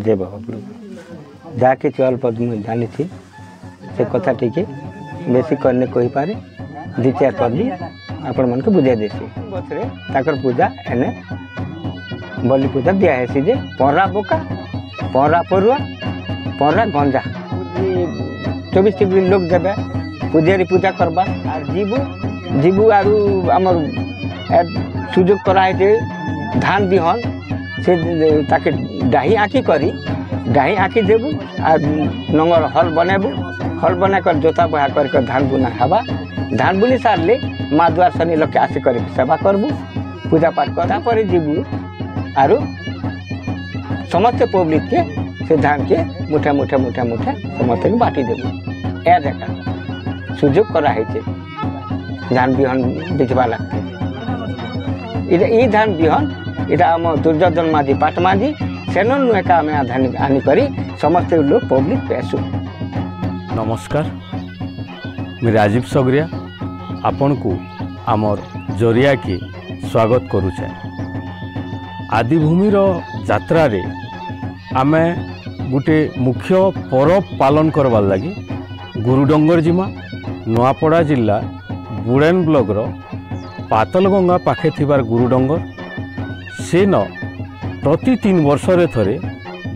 देव जहाँ कि अल्प जानी से कथा टी बेसी करने कही पारे दी चार पदी आपण मन को बुझाई देसी बसरे ताकर पूजा एने बलि पूजा दिखासी जे परा बोका परा परुआ परा गंजा 24 लोग देवे पूजारी पूजा करबा आर जीवु आरु आमर सुजोग कराए धान बिहन से ताके डाही आँखी करी डाही आँखी देबू आ नंगर हल बनैबू हल बना कर जोता बहा कर धान बुना हवा धान बुनी सारे माँ द्वार शनि लोग आसी कर सेवा करबू पूजा पाठ कर जीवू आरु समस्त पब्लिक के से धान के मुठा मुठा मुठा मुठा समस्त बाटी देबू ए जगह सुजोग कराई धान बिहन बेचवा लगते ये धान बिहन इटा आम दुर्योधन माझी पाट माझी सेन नुए का आम आनी करी समस्त लोग पब्लिक पैसु। नमस्कार मैं राजीव सगरिया आपन को आमर जरिया के स्वागत करुचे। आदिभूमिर यात्रा रे आमे गोटे मुख्य परब पालन करवार लगी गुरुडंगर जिमा नुआपड़ा जिला बुड़ेन ब्लॉक रो पातलगंगा पाखे थिबार गुरुडंगर से न प्रति 3 वर्ष रे थरे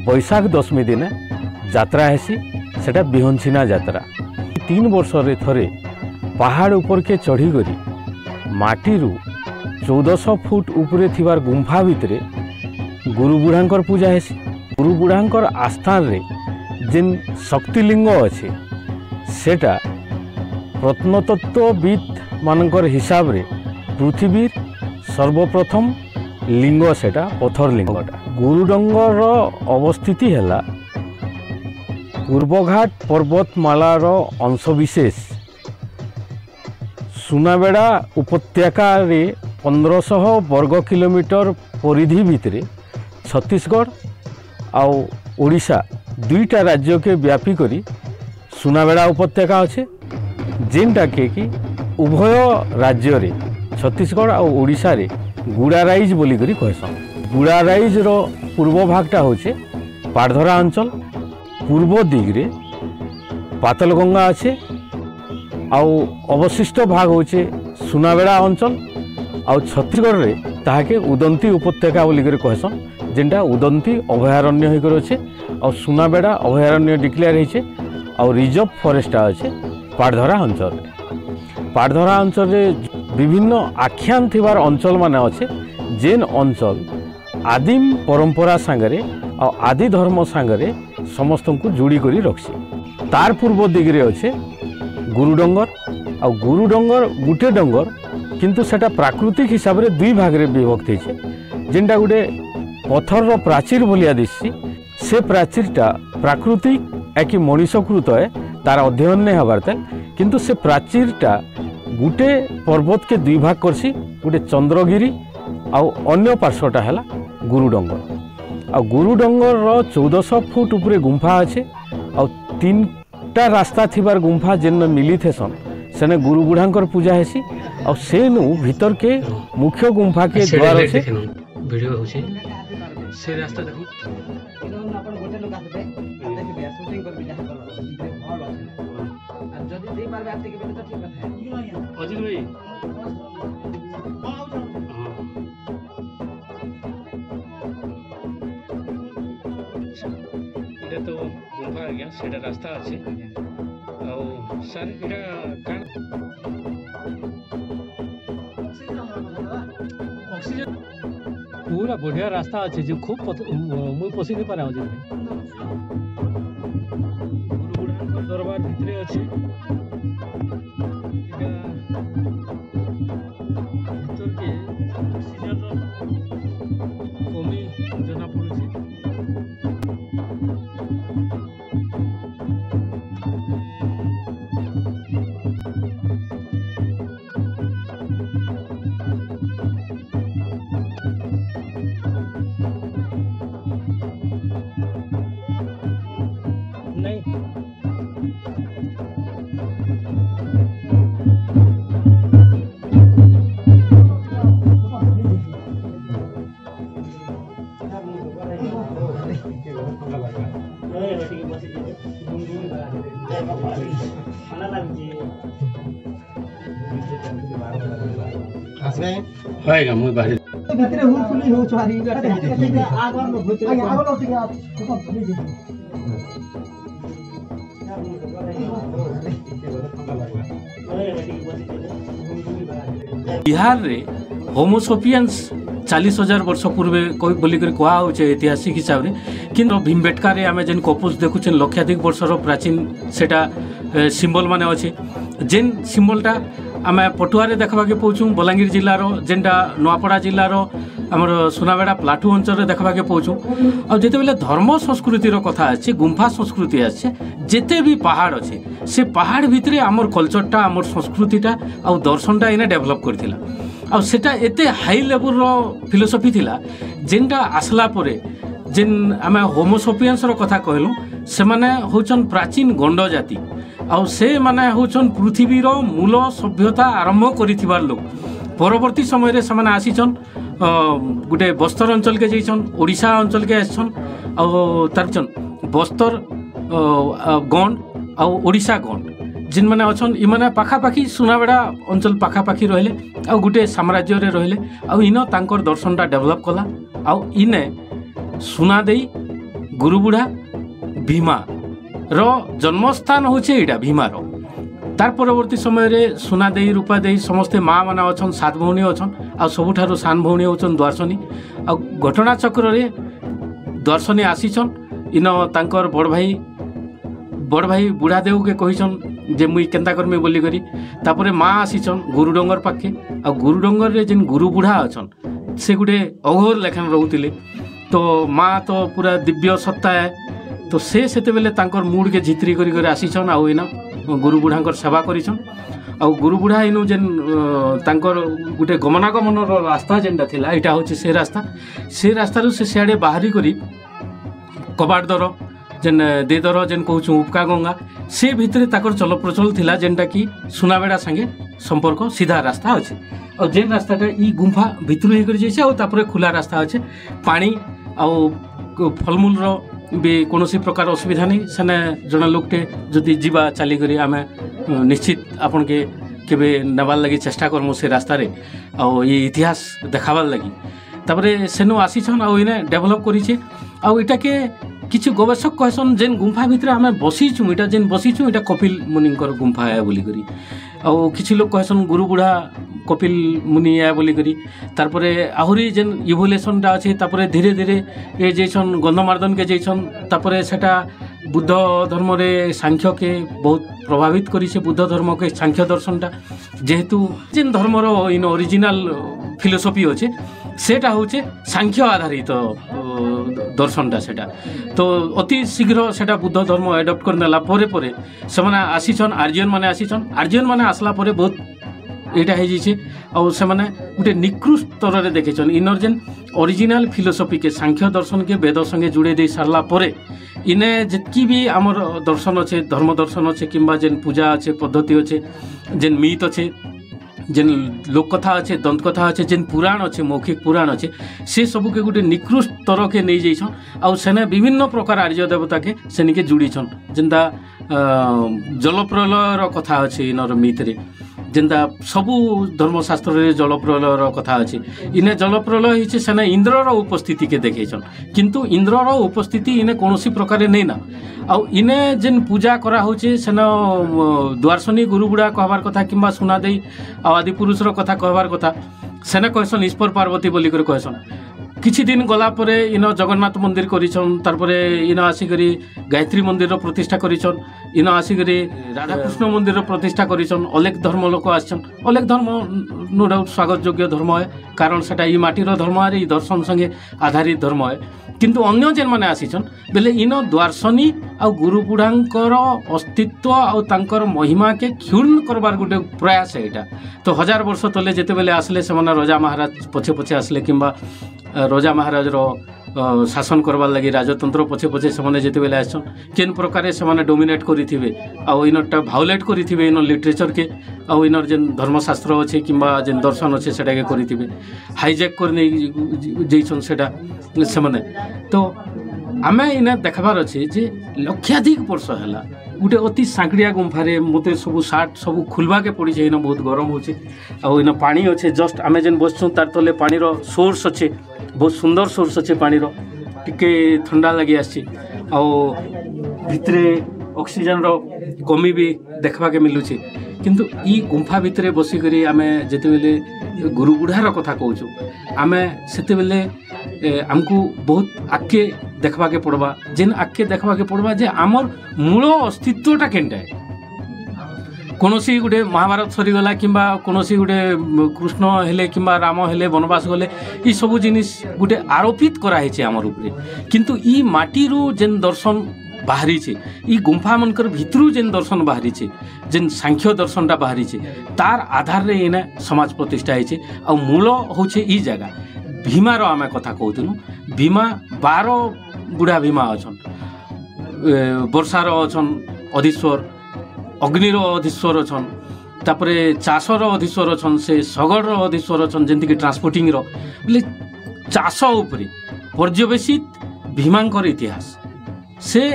बैशाख दशमी दिन यात्रा हेसी सेटा बिहंसिना यात्रा 3 वर्ष रे थरे पहाड़ ऊपर के चढ़ी गरी माटी रू 1400 फुट उपरे थिबार गुंफा भितरे गुरु बुढ़ांकर पूजा हेसी गुरु बुढ़ांकर आस्थान रे जिन शक्तिलिंग अच्छे सेटा प्रत्नतत्वविद मानकर हिसाब रे पृथ्वी सर्वप्रथम लिंग सेटा पथर लिंगटा गुरुडंगर अवस्थिति हैला पूर्वघाट पर्वतमालार अंशविशेष सुनाबेड़ा उपत्यका रे 1500 वर्ग किलोमीटर परिधि भितरे छत्तीसगढ़ आउ ओडिशा दुईटा राज्य के व्यापी करी सुनाबेड़ा उपत्यका अच्छे जेनटा के कि उभय राज्य रे छत्तीसगढ़ आउ ओडिशा रे गुड़ाराइज बोली करी कहसन। गुड़ाराइज रो पूर्व भागटा होचे पाड़धरा अंचल पूर्व दिगरे पातलगंगा अच्छे आउ अवशिष्ट भाग होचे सुनाबेड़ा अंचल आउ छत्तीसगढ़ रे ताहाके उदंती उपत्यका बोली करी कहसन जेनटा उदंती अभयारण्य होकर अच्छे आउ सुनाबेड़ा अभयारण्य डिक्लेयर होइछे आउ रिजर्व फॉरेस्ट अच्छे पाड़धरा अंचल पाड़धरा अंचल रे विभिन्न आख्यान थिबार अंचल माने अच्छे जेन अंचल आदिम परंपरा सांगरे आ आदि धर्म सांगरे समस्त को जोड़ी करी रखसी तार पूर्व दिगरे अच्छे गुरुडंगर आ गुरुडंगर गुटे डंगर किंतु सेटा प्राकृतिक हिसाब रे दुई भाग रे विभक्त होइछे जेनटा गुटे पत्थर रो प्राचीर भलिया दिससी से प्राचीरटा प्राकृतिक एकी मनुष्यकृत है तार अध्ययन नहीं हबार थे किंतु से प्राचीरटा गुटे पर्वत के दुई भाग करसी गुटे चंद्रगिरी आउ अन्य पार्श्वटा है गुरुडंगर आ गुरुडंगर 1400 फुट उपरे गुंफा अच्छे आ 3टा रास्ता थिबार गुंफा जेन मिली थेसन सेने गुरु बुढ़ांकर पूजा हेसी आ सेनु भीतर के मुख्य गुंफा के द्वार अच्छे वीडियो होचे से रास्ता देखो अपन गोटे लोग आते देखबे शूटिंग कर भी जहां भल और जदी दे पारबे आते के बेले तो ठीक बात है अजित भाई এটা তো গুম্ফা আজ্ঞা সেটা রাস্তা আছে আর স্যার এটা কান অক্সিজেন पूरा बढ़िया रास्ता अच्छे जो खूब मुई पसी नहीं पारे गुरु बुढ़ांकर दरबार भितरे अच्छे भीतर के ऑक्सीजन कमी जना पड़ुछि होएगा मुई बाहर बिहार रे होमोसोपियंस 40,000 वर्ष पूर्वे बोलिकर कहुचे ऐतिहासिक हिसाब से कि भीमबेटका आम जेन कपुस देखुचे लक्षाधिक वर्षर प्राचीन सेटा सिंबल माने अच्छे जेन सिंबलटा आम पटुआरे देखा पाऊँ बलांगीर जिलार जेनटा नुआपड़ा जिलार आमर सुनाबेड़ा प्लाटू अंचल देखा पाऊँ और जिते बेले धर्म संस्कृतिर कथा आछे गुंफा संस्कृति आछे जिते भी पहाड़ अच्छे से पहाड़ भितर आमर कल्चरटा आमर संस्कृतिटा आउ दर्शनटा इने डेभलप करथिला आ सेटा एते हाई लेवल फिलोसफी थिला जेनटा आसला परे जेन आम होमोसोपियंस कथा कहलु से माने होचन प्राचीन गंड जाति आउ से माने होचन पृथ्वीर मूल सभ्यता आरंभ करिथिबार लोक परवर्ती समय रे से माने आसीचन गुटे बस्तर अंचल के जैसन ओडिशा अंचल के आछन आउ तारचन बस्तर गण आउ ओडिशा गण जिन माने अछन इ माने पाखापाखी सुनाबेड़ा अंचल पाखापाखी रहले आउ गुटे साम्राज्य रे रहले आउ इन तांकर दर्शनटा डेभलप कला आउ इने सुनादेई गुरुबुढ़ा भीमा रो जन्मस्थान होचे एटा भीमा रो तार परवर्ती समय रे सुनादेई रूपादेई समस्ते माँ माने अछन 7 भौणी अछन आ सबुठारु सान भौणी होचन द्वारसनी आ घटना चक्र रे द्वारसनी आसीचन इन तांकर बड़ भाई बुढ़ादेव के कहिचन जे मुई केंता करमी बोली करी तापरे माँ आसीचन गुरुडंगर पाखे आ गुरुडंगर रे जेन गुरु बुढ़ा अछन से गुटे अघोर लेखन रहउतिले तो माँ तो पूरा दिव्य सत्ता है तो से सेते बेले तांकर मूड के झित्री करी कर आसीचन आ इना गुरु बुढ़ांकर सेवा करिछन आ गुरु बुढ़ा इनु जेन तांकर गुटे गमनागमन रास्ता जेनटा थिला एटा होचे से रास्ता रु से सियाडे बाहरी करी कबाट दर जेन देदर जेन कहूँ उपका गंगा से भितर ताकर चलप्रचल थिला जेनटा कि सुनाबेड़ा संगे संपर्क सीधा रास्ता अच्छे और जेन रास्ताटा ई गुंफा भितर ही कर जाइए और तापर खुला रास्ता अच्छे पानी आउ फलमूल रो भी कौन प्रकार असुविधा नहीं सेने जड़े लोकटे जदि जीवा चली करी आम निश्चित आपन के केबे नबार लगी चेष्टा करमु से रास्ता रे आउ ये इतिहास देखाबार लगी तापरे सेनु आसीछन आउ इने डेभलप करिछे आउ एटा के किछु गवेषक कहसन जेन गुंफा भितर आम बसीचु इटा जेन बसीचु इटा कपिल मुनिंकर गुंफा है बोली करी आउ किछि लोग कहसन गुरु बुढ़ा कपिल मुनि है बोली करी तारपरे आहुरी जेन इवोल्यूशनटा अच्छे तापरे धीरे धीरे ये जैसन गंधमार्दन के जैसन तापरे सेटा बुद्ध धर्म रे सांख्य के बहुत प्रभावित करी से बुद्ध धर्म के सांख्य दर्शनटा जेहेतु जेन धर्म रो इन ओरिजिनल फिलोसफी अच्छे सेटा होचे सांख्य आधारित दर्शनटा सेटा तो अति शीघ्र सेटा बुद्ध धर्म एडप्ट करनेला परे परे सेमाने आसीछन आर्यन माने आसीछन आर्यन माने आसला परे बहुत एटा है जीछे और से माने गुटे निकृष्ट स्तर रे देखेछन इनर जेन ओरिजिनल फिलोसफी के सांख्य दर्शन के वेद संगे जुड़े दे सारला परे इने जितकी भी आमर दर्शन अच्छे धर्म दर्शन अच्छे किंबा जेन पूजा अच्छे पद्धति अच्छे जेन मीत अच्छे जेन लोककथा अच्छे दंतकथा अच्छे जेन पुराण अच्छे मौखिक पुराण अच्छे से सबू के गोटे निकृष्ट स्तर के नहीं जाइछन आउ सेने विभिन्न प्रकार आर्य देवता के सेनिके जुड़ीछन जेनता जलप्रलयर कथा अच्छे इनर मीत रे जेनता सबू धर्मशास्त्र रे जलप्रलयर कथा अच्छे इने जलप्रलय हिचे सेने इंद्रर उपस्थिति के देखेछन किंतु इंद्रर उपस्थिति इने कोनोसी प्रकार नहीं ना आउ इने जेन पूजा करा होचे सेन द्वारसनी गुरुबुढ़ा कहबार कथा किंबा सुनादेई आदि पुरुषर कथा कहबार कथा सेने कहसन ईश्वर पार्वती बोली कर कहसन किछि दिन गला परे इन जगन्नाथ मंदिर करिछन तारपरे इन आसिकरी गायत्री मंदिर रो प्रतिष्ठा करिछन इन आसिकरी राधाकृष्ण मंदिर रो प्रतिष्ठा करिछन अनेक धर्म लोक आछन अनेक धर्म नो डाउट स्वागत योग्य धर्म है कारण सेटा ई माटीर धर्म है ई दर्शन संगे आधारित धर्म है किंतु अन्य जेन माने आसीछन बेले इन द्वारसनी आ गुरु बुढ़ांकर अस्तित्व आ तांकर महिमा के क्षुण्ण करबार गोटे प्रयास है एटा तो 1000 वर्ष तले जेते बेले आसले से माने राजा महाराज पछे पछे आसले किंबा राजा महाराज रो शासन करबार लगी राजतंत्र पछे पछे से जेते बेले आछन केन प्रकार से डोमिनेट करिथिबे आ इनटा भाउलेट करिथिबे इन लिटरेचर के आ इनर जेन धर्मशास्त्र अच्छे किंबा जेन दर्शन अच्छे सेटा के करिथिबे हाईजैक करने जैसन सेटा से तो आमे इने देखबार अच्छे जे लक्षाधिक वर्ष है गोटे अति सांकड़िया गुंफारे मत सब सार्ट सब खुलवाके पड़ी इन बहुत गरम हो इन पानी अच्छे जस्ट आम जेन बसचु तार तले पानी सोर्स अच्छे बहुत सुंदर सोर्स अच्छे पानी टिके ठंडा लगी भितरे ऑक्सीजन रो कमी भी देखा के मिलूँ किंतु ई गुंफा भितर बसिक आम जिते गुरुबुढ़ार कथा कहूँ आम से आमको बहुत आगे देखा के पड़वा जेन आगे देखा के पड़वा जे आमर मूल अस्तित्वटा केनटा कौन सी गोटे महाभारत सरीगला कि कौन सी गोटे कृष्ण हेले कि राम हेले वनवास गले ये सब जिनिस गोटे आरोपित कराई आमर उपरे किंतु ई माटी जेन दर्शन बाहरी ई गुंफा मनकर भितरू जेन दर्शन बाहरी जेन सांख्य दर्शनटा बाहरी तार आधार रे इना समाज प्रतिष्ठा है आ मूल होचे ई जगह भीमार आम कथा कहूँ भीमा 12 बुढ़ा भीमा अच्छन वर्षार अच्छन अधीश्वर अग्निर अधीश्वर अच्छन तापरे चाषर अधीश्वर अच्छन से सगड़ अधीश्वर अच्छन जमीक ट्रांसपोर्टिंग बोले चाष उपरे पर्यवेसित भीमांकर इतिहास से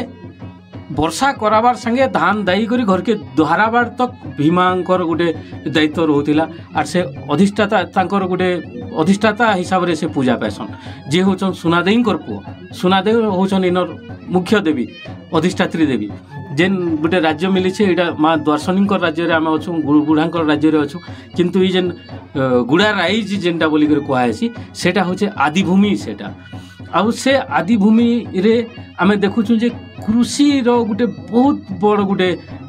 वर्षा कराबार संगे धान दाई करी घर के दोहराबार तक भीमांकर गोटे दायित्व रोला आर से अधिष्ठाता तांकर गोटे अधिष्ठाता हिसाब से पूजा पाइसन जे होचन सुनादेईंकर पुओ सुनादेई होचन इनर मुख्य देवी अधिष्ठात्री देवी जेन गोटे राज्य मिली यहाँ माँ द्वारसनीकर राज्य में आम अच्छु गुरुबुढ़ांकर राज्य में अच्छु किंतु ये जेन गुड़ा राइज जेनटा बोलिक कहुसी सेटा होचे आदिभूमि सेटा आउ से आदिभूमि रे आमे देखुछु जे कृषि रो गोटे बहुत बड़ गोटे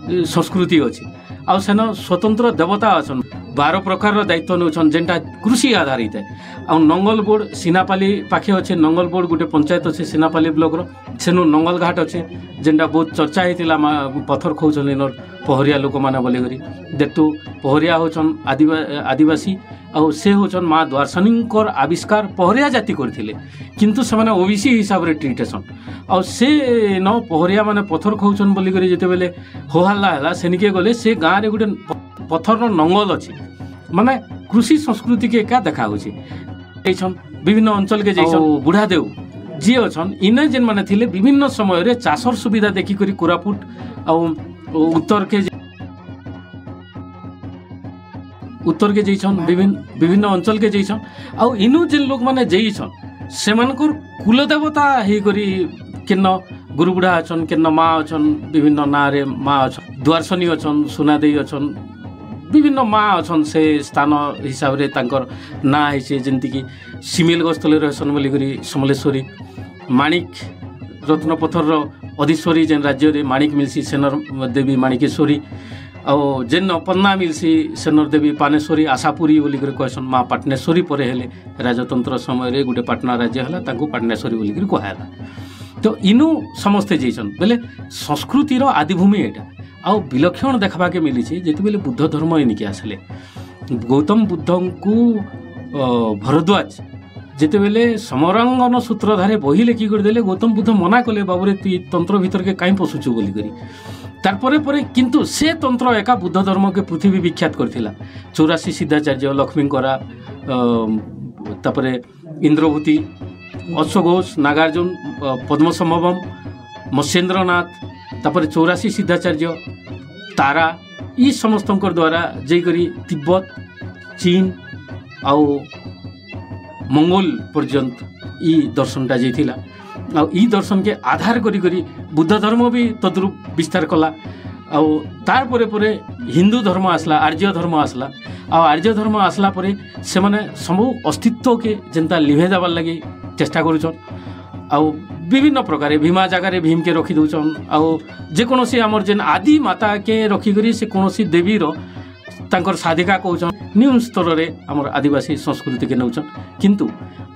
संस्कृति अच्छी आउ सेन स्वतंत्र देवता अछन 12 प्रकार दायित्व नौछन जेनटा कृषि आधारित है आ नंगलबोर्ड सीनापाली पाखे अच्छे नंगलबोर्ड गोटे पंचायत अच्छे सीनापाली ब्लॉक रो सेनु नंगल घाट अच्छे जेनटा बहुत चर्चा होता पत्थर खौचन इनर पहरिया लोक मैंने बोलिकी देखतु पहरिया होचन आदिवासी आउ से होचन माँ द्वारसनीकर आविष्कार पहरिया जाति करथिले किंतु से माने ओबीसी हिसाब रे ट्रीटेसन आउ से न पहरिया माने पत्थर खौचन बोलिकी जेते बेले होहल्ला हला सेनिके गले से गाँव रे गोटे पत्थर नंगल अच्छी माने कृषि संस्कृति के एका देखा होछि विभिन्न अंचल के जैसन बुढ़ादेव जी अच्छन इने जेन माने थिले विभिन्न समय रे चाषर सुविधा देखी करी कोरापुट उत्तर के जैसन विभिन्न अंचल के जैसन आउ इनु जेन लोक माने जैसन से मानकर कुलदेवता हे करी केन्न गुरुबुढ़ा अच्छन केन्न माँ अच्छन विभिन्न ना रे माँ अच्छन द्वारसनी अच्छन सुनादेई अच्छन विभिन्न माँ अच्छन से स्थान हिसाब रे तांकर ना है जेमती कि सिमिल गस्थल रहसन बोलिकी समलेश्वरी माणिक रत्नपथर अधीश्वरी जेन राज्य रे माणिक मिलसी सेनर देवी माणिकेश्वरी और जेन पन्ना मिलसी सेनर देवी पानेश्वरी आशापुरी बोलिक कहसन माँ पाटनेश्वरी पर हेले राजतंत्र समय रे गोटे पाटना राज्य है तांको पाटनेश्वरी बोलिक कहला तो इनु समस्ते जैसन बोले संस्कृतिर आदिभूमि एटा आउ विलक्षण देखा के मिली जिते बेले बुद्ध धर्म इनिके आसले गौतम बुद्ध को भरद्वाज जिते बेले समरांगन सूत्रधारे बही लेखि करदेले गौतम बुद्ध मना कले बाबूरे तु तंत्र भीतर के कहीं पशुचु बोली करी तारपरे परे किंतु से तंत्र एका बुद्ध धर्म के पृथ्वी विख्यात करथिला 84 सिद्धाचार्य लक्ष्मींकरा तापरे इंद्रभूति अश्वघोष नागार्जुन पद्मसंभवम मत्स्येंद्रनाथ तापर 84 सिद्धाचार्य तारा ई समस्त द्वारा जैकरी तिब्बत चीन आउ मंगोल पर्यंत ई दर्शनटा जाइथिला आ ई दर्शन के आधार करी बुद्ध धर्म भी तद्रूप विस्तार कला आ तार परे परे हिंदू धर्म आसला आर्य धर्म आसला आ आर्य धर्म आसला परे से माने सब अस्तित्व के जनता लिभे देवार लगी चेष्टा करुछन आ विभिन्न प्रकार भीमा जगार भीम के रखी दौन आउ जेकोसी आमर जेन आदि माता के रखिक से कौन देवीर तांकर साधिका कौन न्यून स्तर रे आमर आदिवासी संस्कृति के नौचन किंतु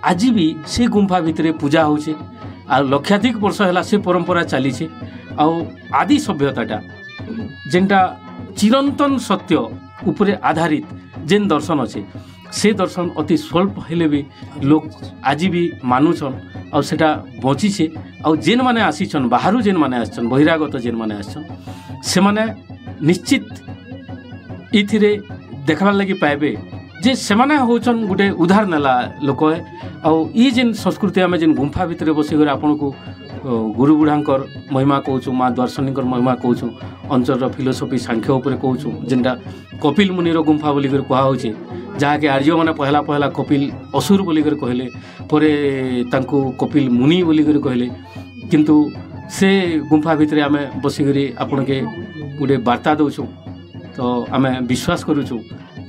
आज भी से गुंफा भितर पूजा होचे आ लक्षाधिक वर्ष है से परंपरा चली आदि सभ्यताटा जेनटा चिरंतन सत्य उपरे आधारित जेन दर्शन अच्छे से दर्शन अति स्वल्प हेले भी लोग आज भी मानुछन आ सेटा बचिछे आ जेन माने आसीछन बाहरु जेन माने आछन बहिरागत जेन माने आछन से माने निश्चित इथिरे देखबार लगी पाइबे जे सेमाने होचन गोटे उधार नेला लोक है आ ई जेन संस्कृति आम जेन गुंफा भितर बसिक आपन को गुरु बुढ़ांकर महिमा कहूँ माँ द्वारसनीकर महिमा कहूँ अंचल फिलोसफी सांख्य उपर कहूँ जेनटा कपिल मुनिर गुंफा बोलिकर कहुचे जहाँकि आर्य मैंने पहला पहला कपिल असुर बोलिकर कहले परे तांको कपिल मुनि बोलिकर कहले किंतु से गुंफा भितर आम बसिक आपण के गोटे वार्ता दौचु तो आम विश्वास करुचु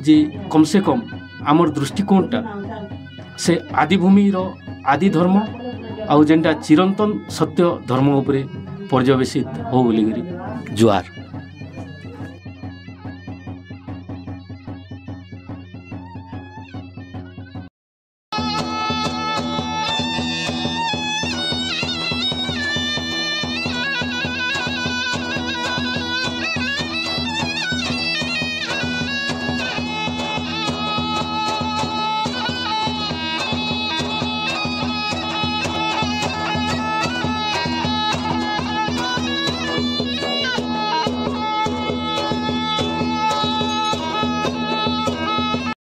जे कम से कम आमर दृष्टिकोणटा से आदिभूमि आदि धर्म आउ जेनटा चिरंतन सत्य धर्म उपरे पर्यवेसित हो बोलिक जुआर।